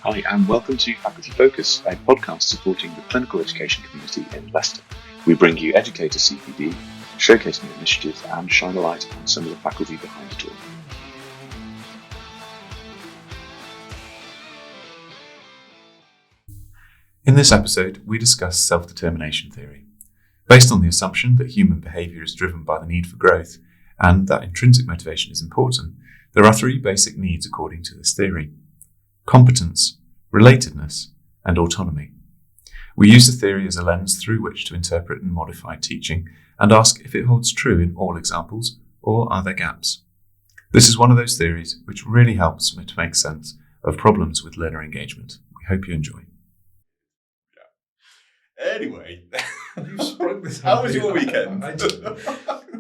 Hi, and welcome to Faculty Focus, a podcast supporting the clinical education community in Leicester. We bring you Educator CPD, showcase new initiatives, and shine a light on some of the faculty behind it all. In this episode, we discuss self-determination theory. Based on the assumption that human behaviour is driven by the need for growth and that intrinsic motivation is important, there are three basic needs according to this theory: competence, relatedness, and autonomy. We use the theory as a lens through which to interpret and modify teaching and ask if it holds true in all examples or are there gaps. This is one of those theories which really helps me to make sense of problems with learner engagement. We hope you enjoy. Anyway, you sprung this. How was your weekend?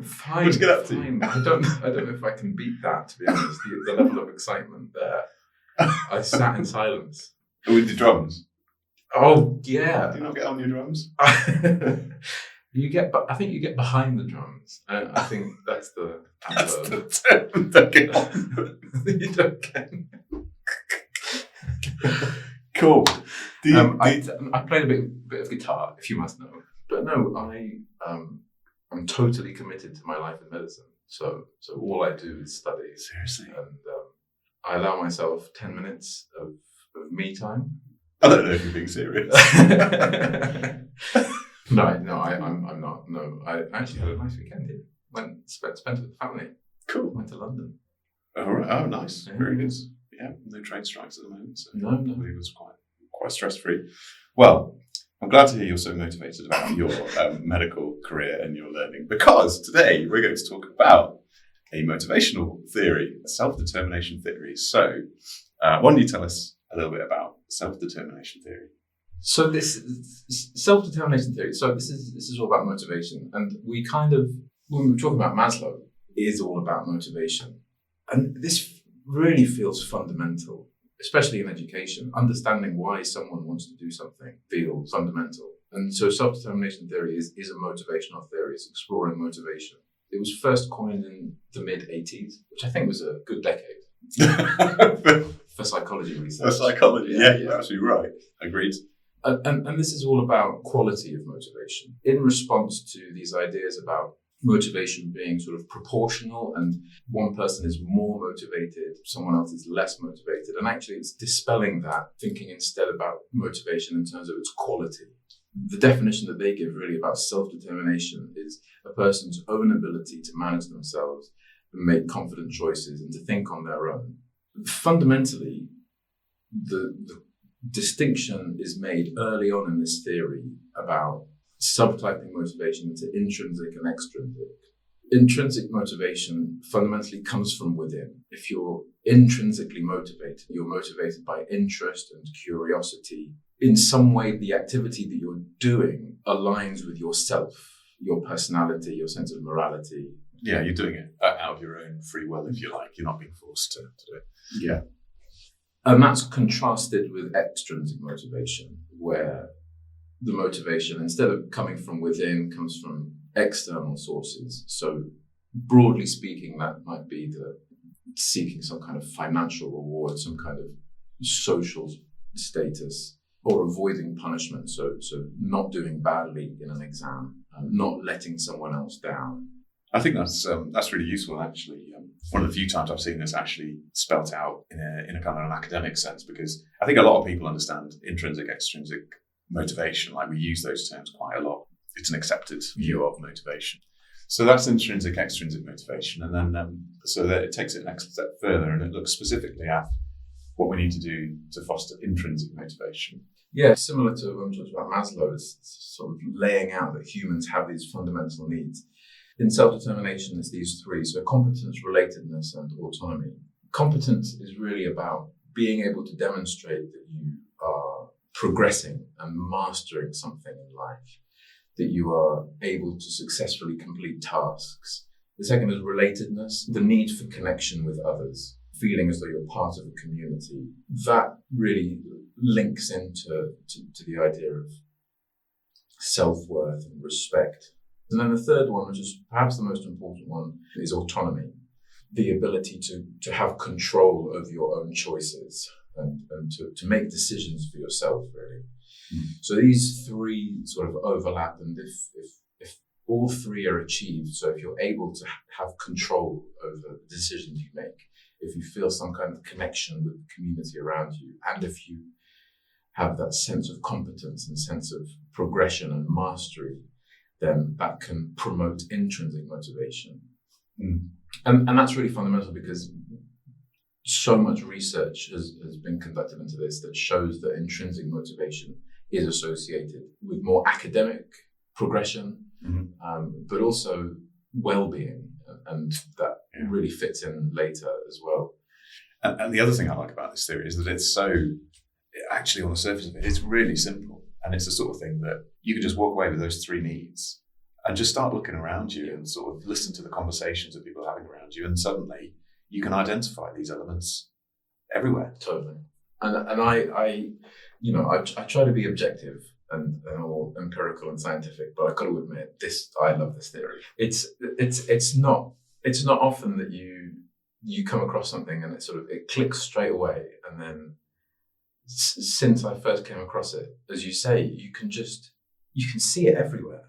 Fine. What'd you get up to? Fine. I don't know if I can beat that, to be honest. The level of excitement there. I sat in silence. With the drums? Oh yeah. Do you not get on your drums? You get, but I think you get behind the drums. I think that's the term. Don't get on. You don't get. Cool. I played a bit of guitar, if you must know. But no, I'm totally committed to my life in medicine. So all I do is study. Seriously? And I allow myself 10 minutes of me time. I don't know if you're being serious. No, I'm not. No, I actually had a nice weekend here. Spent it with the family. Cool. Went to London. All right. Oh, nice. Yeah. Very good. Yeah, no train strikes at the moment, so No. it was quite stress-free. Well, I'm glad to hear you're so motivated about your medical career and your learning, because today we're going to talk about a motivational theory, a self-determination theory. So, why don't you tell us a little bit about self-determination theory? So this is self-determination theory. So this is all about motivation, and we kind of, when we were talking about Maslow, it is all about motivation, and this really feels fundamental, especially in education. Understanding why someone wants to do something feels fundamental. And so self-determination theory is a motivational theory. It's exploring motivation. It was first coined in the mid-80s, which I think was a good decade for psychology research. For psychology, yeah, you're absolutely right. Agreed. And this is all about quality of motivation in response to these ideas about motivation being sort of proportional, and one person is more motivated, someone else is less motivated. And actually it's dispelling that, thinking instead about motivation in terms of its quality. The definition that they give really about self-determination is a person's own ability to manage themselves and make confident choices and to think on their own. Fundamentally, the distinction is made early on in this theory about subtyping motivation into intrinsic and extrinsic. Intrinsic motivation fundamentally comes from within. If you're intrinsically motivated, you're motivated by interest and curiosity. In some way, the activity that you're doing aligns with yourself, your personality, your sense of morality. Yeah, you're doing it out of your own free will, if you like. You're not being forced to do it. Yeah. And that's contrasted with extrinsic motivation, where the motivation, instead of coming from within, comes from external sources. So broadly speaking, that might be the seeking some kind of financial reward, some kind of social status, or avoiding punishment. So not doing badly in an exam, not letting someone else down. I think that's really useful, actually. One of the few times I've seen this actually spelt out in a kind of an academic sense, because I think a lot of people understand intrinsic, extrinsic motivation. Like, we use those terms quite a lot. It's an accepted view of motivation. So that's intrinsic, extrinsic motivation. And then so that it takes it a next step further, and it looks specifically at what we need to do to foster intrinsic motivation. Yeah, similar to when we talked about Maslow, it's sort of laying out that humans have these fundamental needs. In self-determination, it's these three. So competence, relatedness, and autonomy. Competence is really about being able to demonstrate that you are progressing and mastering something in life, that you are able to successfully complete tasks. The second is relatedness, the need for connection with others, feeling as though you're part of a community. That really links into the idea of self-worth and respect. And then the third one, which is perhaps the most important one, is autonomy. The ability to have control over your own choices. and to make decisions for yourself, really. So these three sort of overlap, and if all three are achieved, so if you're able to have control over the decisions you make, if you feel some kind of connection with the community around you, and if you have that sense of competence and sense of progression and mastery, then that can promote intrinsic motivation. And that's really fundamental, because so much research has been conducted into this that shows that intrinsic motivation is associated with more academic progression, but also well-being, and that really fits in later as well. And the other thing I like about this theory is that it's so, actually on the surface of it, it's really simple. And it's the sort of thing that you can just walk away with those three needs and just start looking around you and sort of listen to the conversations that people are having around you. And suddenly you can identify these elements everywhere. Totally. And I try to be objective and all empirical and scientific, but I got to admit, I love this theory. It's not often that you come across something and it clicks straight away. And then since I first came across it, as you say, you can see it everywhere.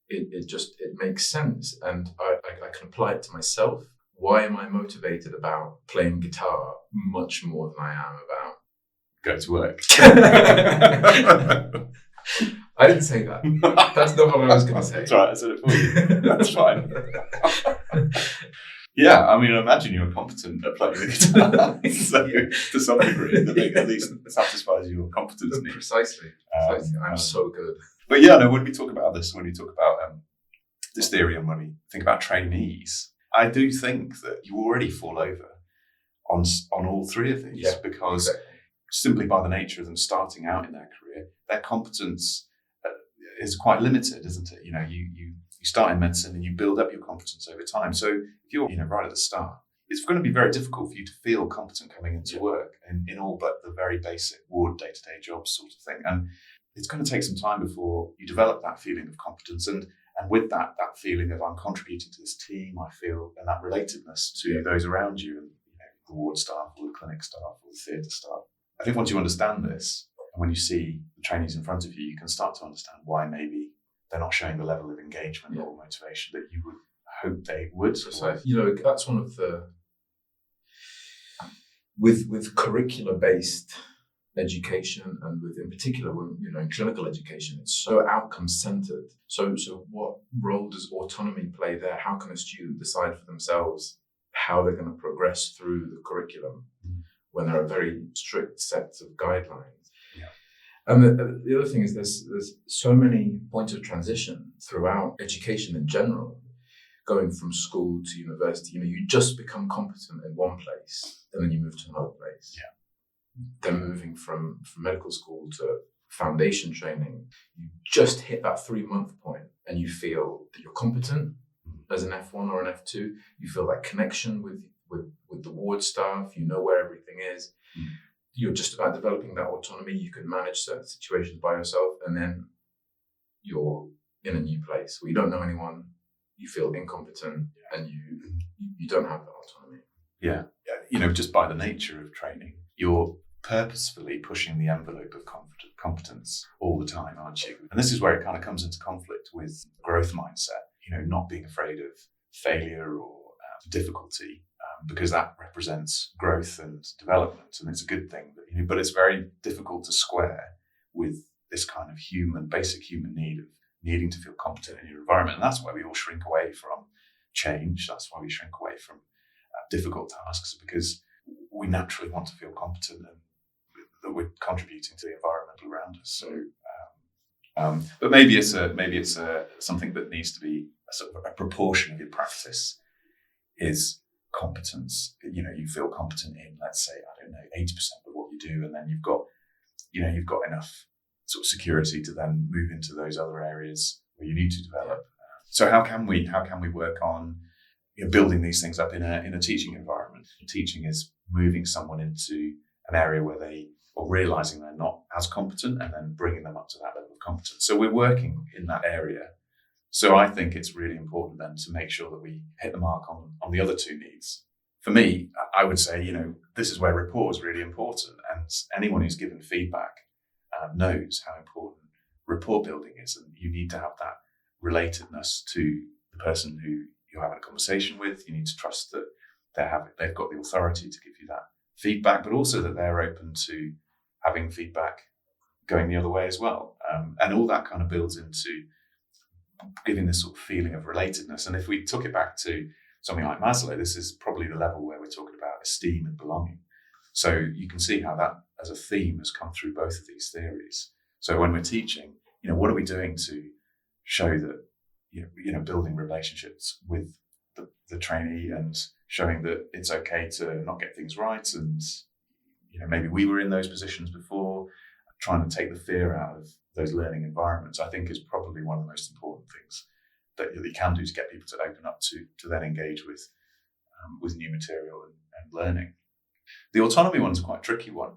It makes sense, and I can apply it to myself. Why am I motivated about playing guitar much more than I am about go to work? I didn't say that. That's not what I was going to say. That's right, I said it for you. That's fine. Yeah, I mean, imagine you're competent at playing the guitar. So, to some degree, that at least satisfies your competence needs. Precisely. I'm so good. But yeah, no, when we talk about this, when we talk about this theory, and when we think about trainees, I do think that you already fall over on all three of these, because simply by the nature of them starting out in their career, their competence is quite limited, isn't it? You know, you start in medicine and you build up your competence over time. So if you're right at the start, it's going to be very difficult for you to feel competent coming into work in all but the very basic ward day-to-day jobs sort of thing. And it's going to take some time before you develop that feeling of competence. And with that feeling of I'm contributing to this team, I feel, and that relatedness to those around you, and the ward staff or the clinic staff or the theatre staff. I think once you understand this, and when you see the trainees in front of you, you can start to understand why maybe they're not showing the level of engagement or motivation that you would hope they would. So, that's one of the, with curricular-based education, and with, in particular, when in clinical education, it's so outcome-centered. So what role does autonomy play there? How can a student decide for themselves how they're going to progress through the curriculum when there are very strict sets of guidelines? And the other thing is there's so many points of transition throughout education in general, going from school to university. You just become competent in one place, and then you move to another place. Then moving from medical school to foundation training, you just hit that 3-month point and you feel that you're competent as an F1 or an F2. You feel that connection with the ward staff. You know where everything is. You're just about developing that autonomy. You can manage certain situations by yourself, and then you're in a new place where you don't know anyone. You feel incompetent, and you don't have that autonomy. Just by the nature of training, you're purposefully pushing the envelope of competence all the time, aren't you? And this is where it kind of comes into conflict with growth mindset. Not being afraid of failure or difficulty. Because that represents growth and development, and it's a good thing. But it's very difficult to square with this kind of basic human need of needing to feel competent in your environment. And that's why we all shrink away from change. That's why we shrink away from difficult tasks, because we naturally want to feel competent and that we're contributing to the environment around us. So, but maybe it's something that needs to be a proportion of your practice is competence. You feel competent in, let's say, 80% of what you do, and then you've got enough sort of security to then move into those other areas where you need to develop. So how can we work on building these things up in a teaching environment? Teaching is moving someone into an area where they are realizing they're not as competent, and then bringing them up to that level of competence. So we're working in that area. So I think it's really important then to make sure that we hit the mark on the other two needs. For me, I would say, this is where rapport is really important. And And anyone who's given feedback knows how important rapport building is, and you need to have that relatedness to the person who you're having a conversation with. You need to trust that they've got the authority to give you that feedback, but also that they're open to having feedback going the other way as well. And all that kind of builds into giving this sort of feeling of relatedness. And if we took it back to something like Maslow, this is probably the level where we're talking about esteem and belonging. So you can see how that as a theme has come through both of these theories. So when we're teaching, what are we doing to show that, building relationships with the trainee and showing that it's okay to not get things right. And, maybe we were in those positions before. Trying to take the fear out of those learning environments, I think, is probably one of the most important things that you can do to get people to open up to then engage with new material and learning. The autonomy one's quite a tricky one.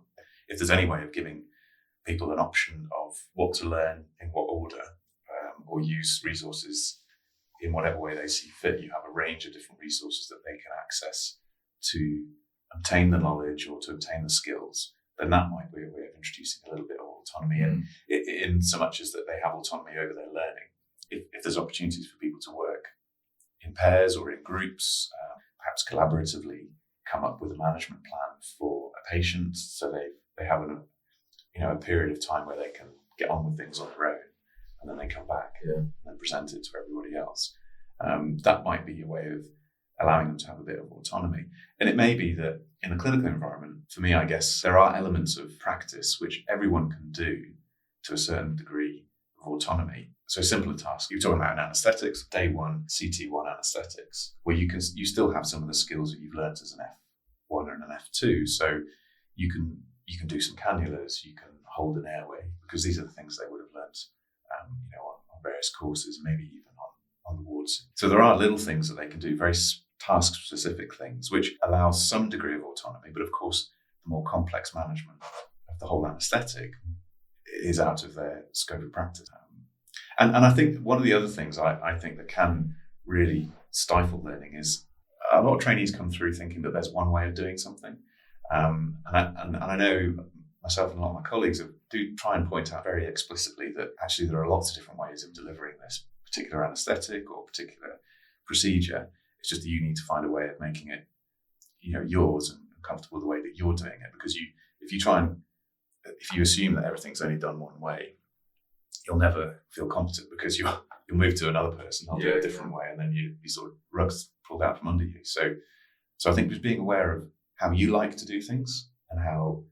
If there's any way of giving people an option of what to learn in what order, or use resources in whatever way they see fit, you have a range of different resources that they can access to obtain the knowledge or to obtain the skills, then that might be a way of introducing a little bit of autonomy in so much as that they have autonomy over their learning. If there's opportunities for people to work in pairs or in groups, perhaps collaboratively come up with a management plan for a patient, so they have a period of time where they can get on with things on their own, and then they come back and then present it to everybody else. That might be a way of allowing them to have a bit of autonomy. And it may be that in a clinical environment, for me, I guess, there are elements of practice which everyone can do to a certain degree of autonomy. So simpler tasks, you're talking about anaesthetics, day one, CT1 anaesthetics, where you still have some of the skills that you've learned as an F1 and an F2. So you can do some cannulas, you can hold an airway, because these are the things they would have learned on various courses, maybe even on the wards. So there are little things that they can do, very task-specific things, which allows some degree of autonomy. But of course, the more complex management of the whole anaesthetic is out of their scope of practice. And I think one of the other things I think that can really stifle learning is a lot of trainees come through thinking that there's one way of doing something. And I know myself and a lot of my colleagues do try and point out very explicitly that actually there are lots of different ways of delivering this particular anaesthetic or particular procedure. It's just that you need to find a way of making it, yours and comfortable the way that you're doing it. Because if you assume that everything's only done one way, you'll never feel competent, because you'll move to another person, they'll do it a different way, and then you sort of rugs pulled out from under you. So I think just being aware of how you like to do things and how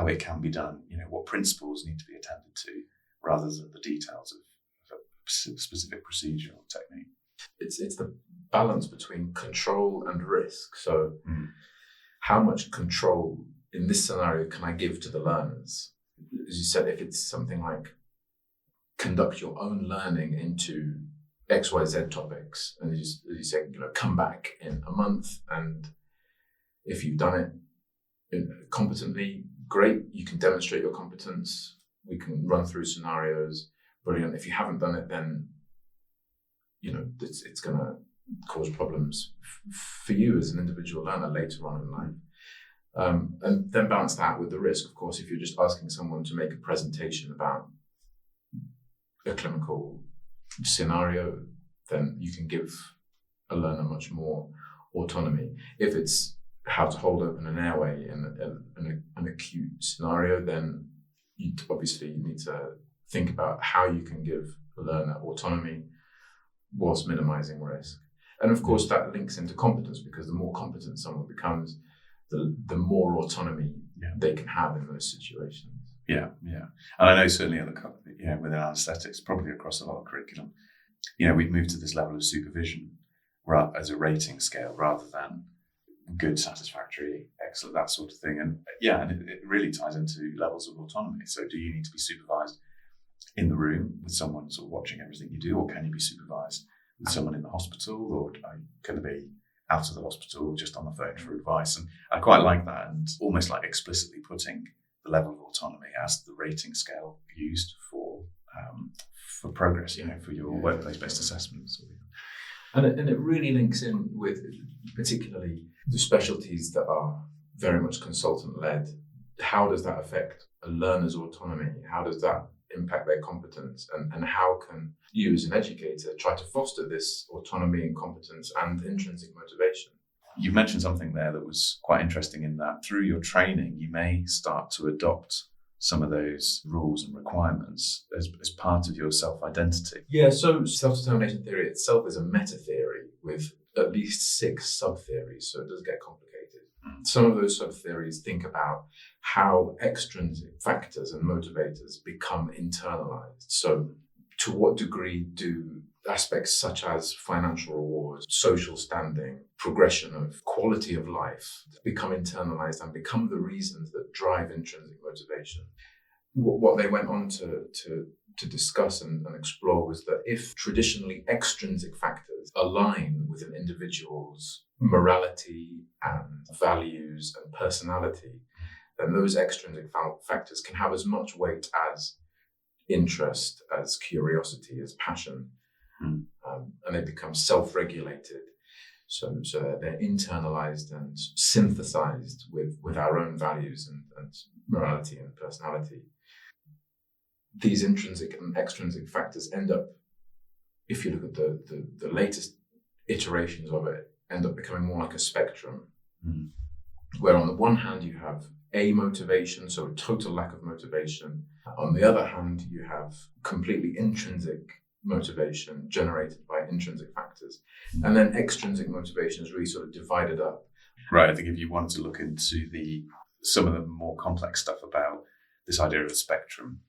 it can be done, what principles need to be attended to, rather than the details of a specific procedure or technique. It's the balance between control and risk. So how much control in this scenario can I give to the learners? As you said, if it's something like conduct your own learning into XYZ topics, and as you say, come back in a month, and if you've done it competently, great, you can demonstrate your competence, we can run through scenarios, brilliant. If you haven't done it, then it's going to cause problems for you as an individual learner later on in life. And then balance that with the risk. Of course, if you're just asking someone to make a presentation about a clinical scenario, then you can give a learner much more autonomy. If it's how to hold open an airway in an acute scenario, then you obviously need to think about how you can give a learner autonomy whilst minimizing risk. And of course, that links into competence, because the more competent someone becomes, the more autonomy they can have in those situations. Yeah. And I know certainly within anaesthetics, probably across a lot of curriculum, we've moved to this level of supervision as a rating scale rather than good, satisfactory, excellent, that sort of thing. And it really ties into levels of autonomy. So do you need to be supervised in the room with someone sort of watching everything you do, or can you be supervised with someone in the hospital, or can it be out of the hospital, just on the phone for advice? And I quite like that, and almost like explicitly putting the level of autonomy as the rating scale used for progress, for your workplace-based assessments. And it really links in with particularly the specialties that are very much consultant-led, how does that affect a learner's autonomy? How does that impact their competence? And how can you as an educator try to foster this autonomy and competence and intrinsic motivation? You mentioned something there that was quite interesting, in that through your training, you may start to adopt some of those rules and requirements as part of your self-identity. Yeah, so self-determination theory itself is a meta-theory with at least 6 sub-theories, so it does get complicated. Some of those sub-theories think about how extrinsic factors and motivators become internalized. So to what degree do aspects such as financial rewards, social standing, progression of quality of life become internalized and become the reasons that drive intrinsic motivation? What they went on to discuss and explore was that if traditionally extrinsic factors align with an individual's morality and values and personality, then those extrinsic factors can have as much weight as interest, as curiosity, as passion, and they become self-regulated. So they're internalized and synthesized with our own values and morality and personality. These intrinsic and extrinsic factors end up, if you look at the latest iterations of it, end up becoming more like a spectrum, where on the one hand you have a motivation, so a total lack of motivation. On the other hand, you have completely intrinsic motivation generated by intrinsic factors. And then extrinsic motivation is really sort of divided up. Right. I think if you want to look into some of the more complex stuff about this idea of a spectrum,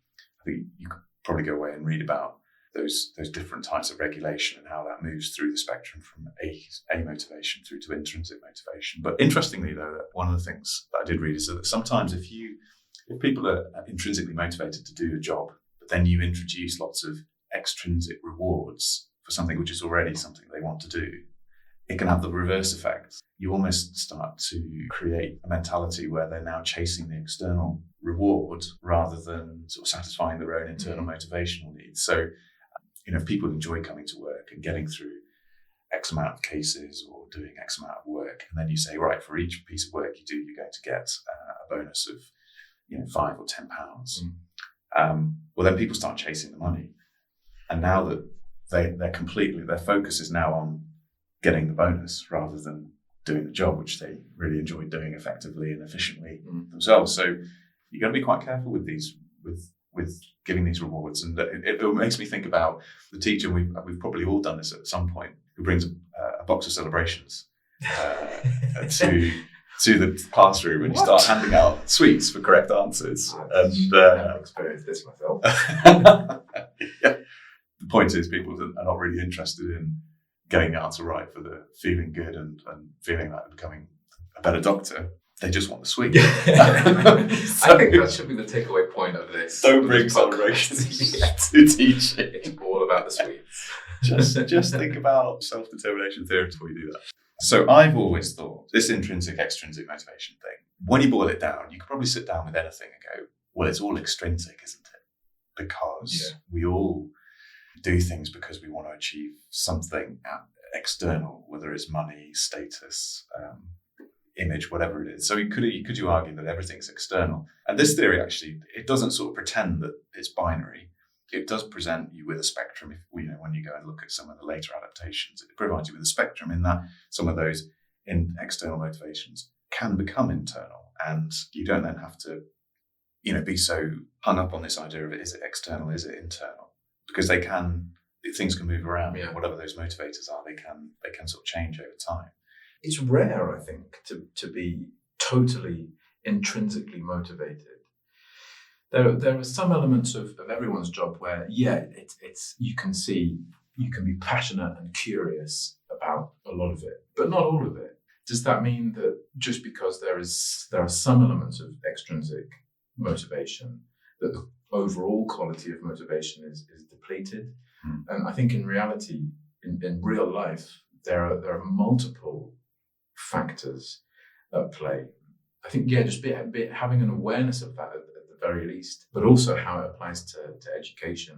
I think you could probably go away and read about those different types of regulation and how that moves through the spectrum from a motivation through to intrinsic motivation. But interestingly, though, that one of the things that I did read is that sometimes if people are intrinsically motivated to do a job, but then you introduce lots of extrinsic rewards for something which is already something they want to do, it can have the reverse effect. You almost start to create a mentality where they're now chasing the external reward rather than sort of satisfying their own internal motivational needs. So, if people enjoy coming to work and getting through X amount of cases or doing X amount of work, and then you say, right, for each piece of work you do, you're going to get a bonus of, £5 or £10. Well, then people start chasing the money. And now that their focus is now on getting the bonus rather than doing the job, which they really enjoy doing effectively and efficiently themselves. So you've got to be quite careful with these, with giving these rewards. And it makes me think about the teacher, we've probably all done this at some point, who brings a box of celebrations to the classroom, and you start handing out sweets for correct answers. I've experienced this myself. Yeah. The point is, people are not really interested in getting the answer right for the feeling good and feeling like they're becoming a better doctor. They just want the sweet. So, I think that should be the takeaway point of this. Don't bring celebrations to teaching. It's all about the sweets. Just think about self-determination theory before you do that. So I've always thought this intrinsic, extrinsic motivation thing, when you boil it down, you could probably sit down with anything and go, well, it's all extrinsic, isn't it? Because we all do things because we want to achieve something external, whether it's money, status, image, whatever it is. So could you argue that everything's external? And this theory actually, it doesn't sort of pretend that it's binary. It does present you with a spectrum. If when you go and look at some of the later adaptations, it provides you with a spectrum in that some of those external motivations can become internal, and you don't then have to, be so hung up on this idea of is it external, is it internal? Because things can move around. Yeah. Whatever those motivators are, they can sort of change over time. It's rare, I think, to be totally intrinsically motivated. There are some elements of everyone's job where, it's you can be passionate and curious about a lot of it, but not all of it. Does that mean that just because there are some elements of extrinsic motivation, that the overall quality of motivation is depleted? And I think in reality, in real life, there are multiple factors at play. I think, just having an awareness of that at the very least, but also how it applies to education.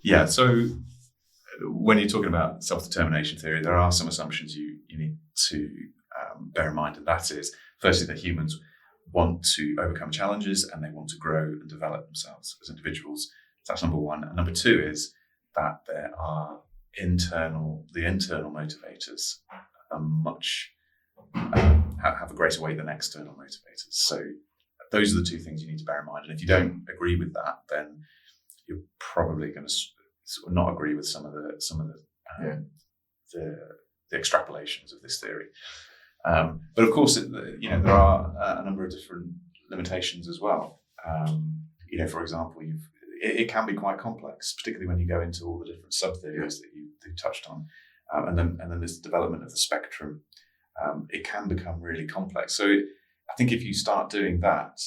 And so when you're talking about self-determination theory, there are some assumptions you need to bear in mind, and that is, firstly, that humans want to overcome challenges and they want to grow and develop themselves as individuals. So that's number one. And number two is that there are the internal motivators are much have a greater weight than external motivators. So those are the two things you need to bear in mind. And if you don't agree with that, then you're probably going to sort of not agree with some of the extrapolations of this theory. But of course, there are a number of different limitations as well. For example, it can be quite complex, particularly when you go into all the different sub-theories that you touched on, and then this development of the spectrum. It can become really complex. So I think if you start doing that,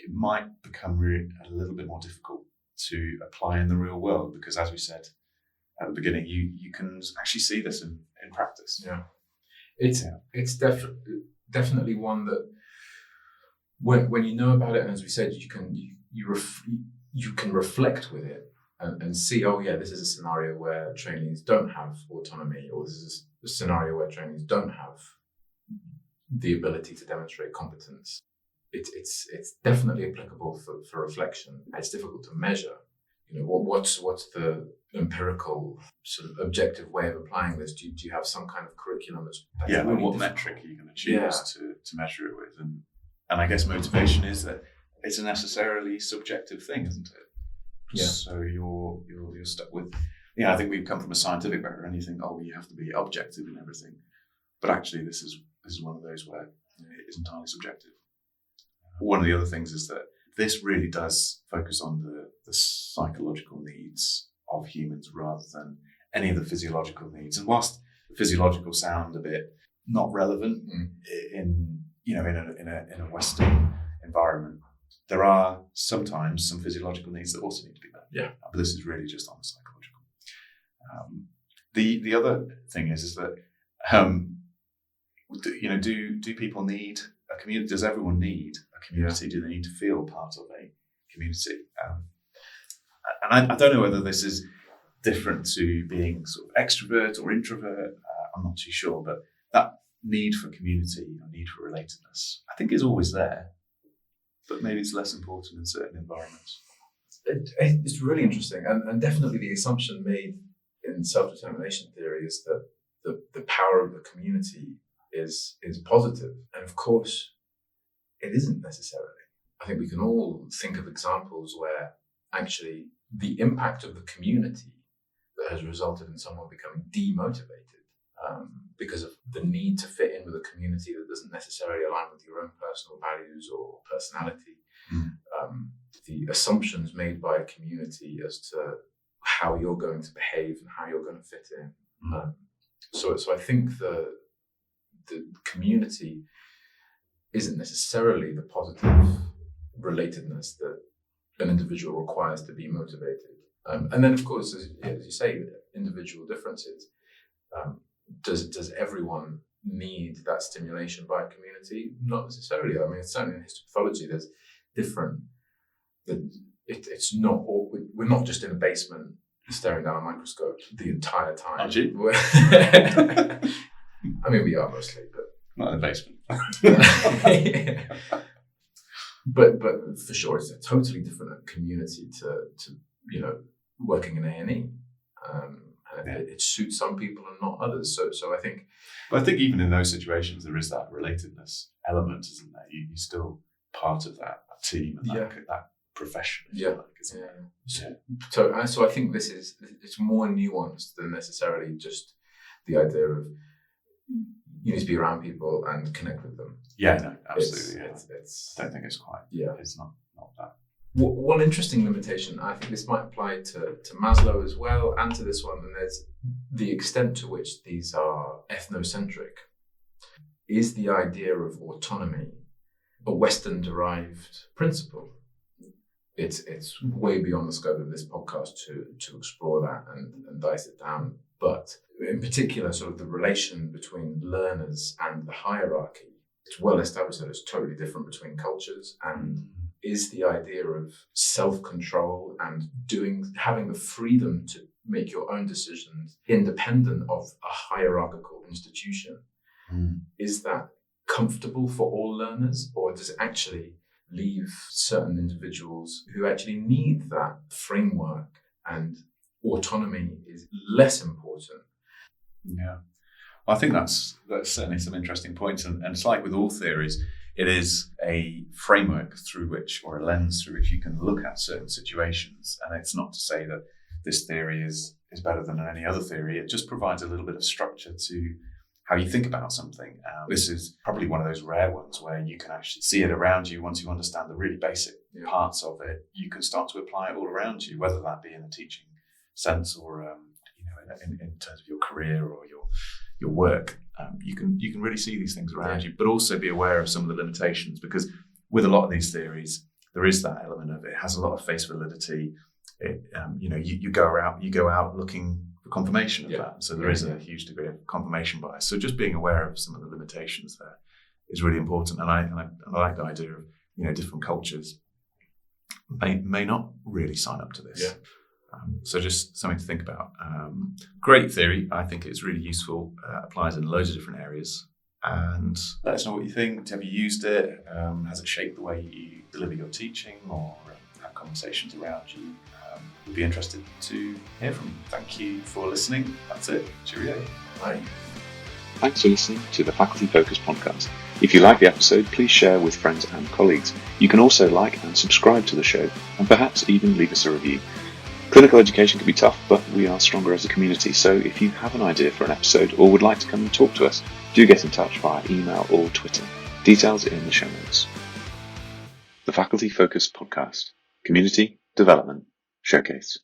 it might become a little bit more difficult to apply in the real world, because as we said at the beginning, you can actually see this in practice. Yeah, it's definitely one that when you know about it, and as we said, you can reflect with it and see, oh yeah, this is a scenario where trainees don't have autonomy, or this is a scenario where trainees don't have the ability to demonstrate competence. It's definitely applicable for reflection. It's difficult to measure. What's the empirical sort of objective way of applying this? Do you have some kind of curriculum that's really what difficult? metric are you going to choose to measure it with? And I guess motivation is that it's a necessarily subjective thing, isn't it? Yeah. So you're stuck with. I think we've come from a scientific background, and you think, oh, you have to be objective in everything, but actually, this is one of those where it is entirely subjective. One of the other things is that this really does focus on the psychological needs of humans rather than any of the physiological needs. And whilst the physiological sound a bit not relevant in a Western environment, there are sometimes some physiological needs that also need to be met. Yeah. But this is really just on the psychological. The other thing is that do people need a community? Does everyone need a community? Yeah. Do they need to feel part of a community? And I don't know whether this is different to being sort of extrovert or introvert. I'm not too sure, but that need for community or need for relatedness, I think, is always there, but maybe it's less important in certain environments. It's really interesting, and definitely the assumption made in self-determination theory is that the power of the community is positive, and of course it isn't necessarily. I think we can all think of examples where actually the impact of the community that has resulted in someone becoming demotivated because of the need to fit in with a community that doesn't necessarily align with your own personal values or personality. The assumptions made by a community as to how you're going to behave and how you're going to fit in. So I think the community isn't necessarily the positive relatedness that an individual requires to be motivated. And then, of course, as you say, individual differences. Does everyone need that stimulation by a community? Not necessarily. I mean, certainly in histopathology, there's different. It's not. We're not just in a basement staring down a microscope the entire time. Aren't you? I mean, we are mostly, but not in the basement. But for sure, it's a totally different community to working in A&E. It suits some people and not others. So I think. But I think even in those situations, there is that relatedness element, isn't there? You're still part of that team and that profession. So I think it's more nuanced than necessarily just the idea of you need to be around people and connect with them. Yeah, no, absolutely. I don't think it's quite. Yeah, it's not that. One interesting limitation, I think this might apply to Maslow as well, and to this one, and there's the extent to which these are ethnocentric. Is the idea of autonomy a Western-derived principle? It's way beyond the scope of this podcast to explore that and dice it down. But in particular, sort of the relation between learners and the hierarchy, it's well established that it's totally different between cultures, and is the idea of self-control and having the freedom to make your own decisions independent of a hierarchical institution. Is that comfortable for all learners, or does it actually leave certain individuals who actually need that framework and autonomy is less important? Yeah, I think that's certainly some interesting points, and it's like with all theories, it is a framework through which, or a lens through which, you can look at certain situations. And it's not to say that this theory is better than any other theory. It just provides a little bit of structure to how you think about something. This is probably one of those rare ones where you can actually see it around you. Once you understand the really basic parts of it, you can start to apply it all around you, whether that be in a teaching sense or in terms of your career or your work. You can really see these things around you, but also be aware of some of the limitations, because with a lot of these theories, there is that element of it has a lot of face validity. You go out looking for confirmation of that. So there is a huge degree of confirmation bias. So just being aware of some of the limitations there is really important. And I like the idea of, different cultures may not really sign up to this. Yeah. So just something to think about. Great theory. I think it's really useful. Applies in loads of different areas. And let us know what you think. Have you used it? Has it shaped the way you deliver your teaching or have conversations around you? We'd be interested to hear from you. Thank you for listening. That's it. Cheerio. Bye. Thanks for listening to the Faculty Focus podcast. If you like the episode, please share with friends and colleagues. You can also like and subscribe to the show, and perhaps even leave us a review. Clinical education can be tough, but we are stronger as a community, so if you have an idea for an episode or would like to come and talk to us, do get in touch via email or Twitter. Details in the show notes. The Faculty Focus Podcast. Community Development Showcase.